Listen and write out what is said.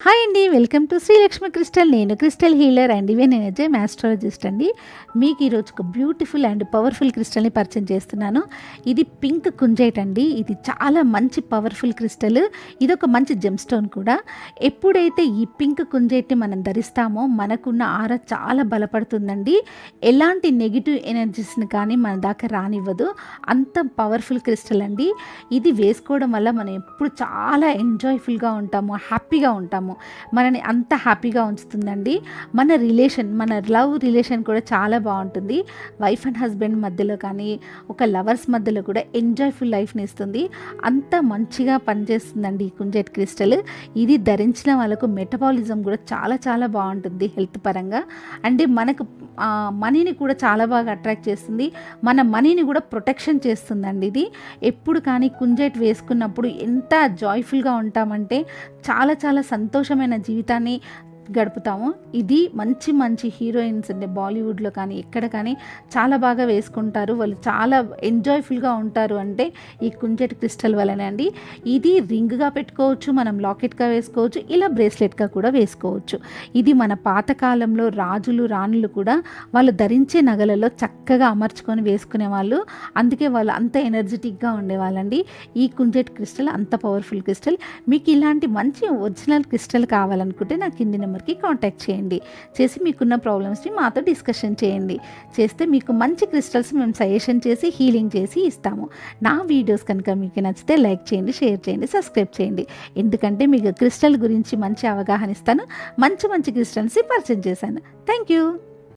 Hi అండి. Welcome to Srilakshmi Crystal. నేను crystal healer and even energy astrologist అండి. మీకు ఈరోజు ఒక బ్యూటిఫుల్ అండ్ పవర్ఫుల్ క్రిస్టల్ని పరిచయం చేస్తున్నాను. ఇది పింక్ కుంజైట్ అండి. ఇది చాలా మంచి పవర్ఫుల్ క్రిస్టల్. ఇది ఒక మంచి జెమ్ స్టోన్ కూడా. ఎప్పుడైతే ఈ పింక్ కుంజైట్ని మనం ధరిస్తామో మనకున్న ఆరా చాలా బలపడుతుందండి. ఎలాంటి నెగిటివ్ ఎనర్జీస్ని కానీ మన దాకా రానివ్వదు. అంత పవర్ఫుల్ క్రిస్టల్ అండి. ఇది వేసుకోవడం వల్ల మనం ఎప్పుడు చాలా ఎంజాయ్ఫుల్గా ఉంటాము, హ్యాపీగా ఉంటాము. మనని అంత హ్యాపీగా ఉంచుతుందండి. మన లవ్ రిలేషన్ కూడా చాలా బాగుంటుంది. వైఫ్ అండ్ హస్బెండ్ మధ్యలో కానీ ఒక లవర్స్ మధ్యలో కూడా ఎంజాయ్ఫుల్ లైఫ్ని ఇస్తుంది. అంత మంచిగా పనిచేస్తుందండి ఈ కుంజైట్ క్రిస్టల్. ఇది ధరించిన వాళ్ళకు మెటబాలిజం కూడా చాలా చాలా బాగుంటుంది హెల్త్ పరంగా. అంటే మనకు మనీని కూడా చాలా బాగా అట్రాక్ట్ చేస్తుంది. మన మనీని కూడా ప్రొటెక్షన్ చేస్తుందండి. ఇది ఎప్పుడు కానీ కుంజైట్ వేసుకున్నప్పుడు ఎంత జాయ్ఫుల్గా ఉంటామంటే చాలా చాలా సంతోషమైన జీవితాన్ని గడుపుతాము. ఇది మంచి మంచి హీరోయిన్స్ అంటే బాలీవుడ్లో కానీ ఎక్కడ కానీ చాలా బాగా వేసుకుంటారు. వాళ్ళు చాలా ఎంజాయ్ఫుల్గా ఉంటారు అంటే ఈ కుంజైట్ క్రిస్టల్ వలనే అండి. ఇది రింగ్గా పెట్టుకోవచ్చు, మనం లాకెట్గా వేసుకోవచ్చు, ఇలా బ్రేస్లెట్గా కూడా వేసుకోవచ్చు. ఇది మన పాతకాలంలో రాజులు రాణులు కూడా వాళ్ళు ధరించే నగలలో చక్కగా అమర్చుకొని వేసుకునే వాళ్ళు. అందుకే వాళ్ళు అంత ఎనర్జెటిక్గా ఉండేవాళ్ళండి. ఈ కుంజైట్ క్రిస్టల్ అంత పవర్ఫుల్ క్రిస్టల్. మీకు ఇలాంటి మంచి ఒరిజినల్ క్రిస్టల్ కావాలనుకుంటే నాకు కింది నెంబర్కి కాంటాక్ట్ చేయండి. చేసి మీకున్న ప్రాబ్లమ్స్ని మాతో డిస్కషన్ చేయండి. చేస్తే మీకు మంచి క్రిస్టల్స్ మేము సజెషన్ చేసి హీలింగ్ చేసి ఇస్తాము. నా వీడియోస్ కనుక మీకు నచ్చితే లైక్ చేయండి, షేర్ చేయండి, సబ్స్క్రైబ్ చేయండి. ఎందుకంటే మీకు క్రిస్టల్ గురించి మంచి అవగాహన ఇస్తాను. మంచి మంచి క్రిస్టల్స్ని పరిచయం చేశాను. Thank you.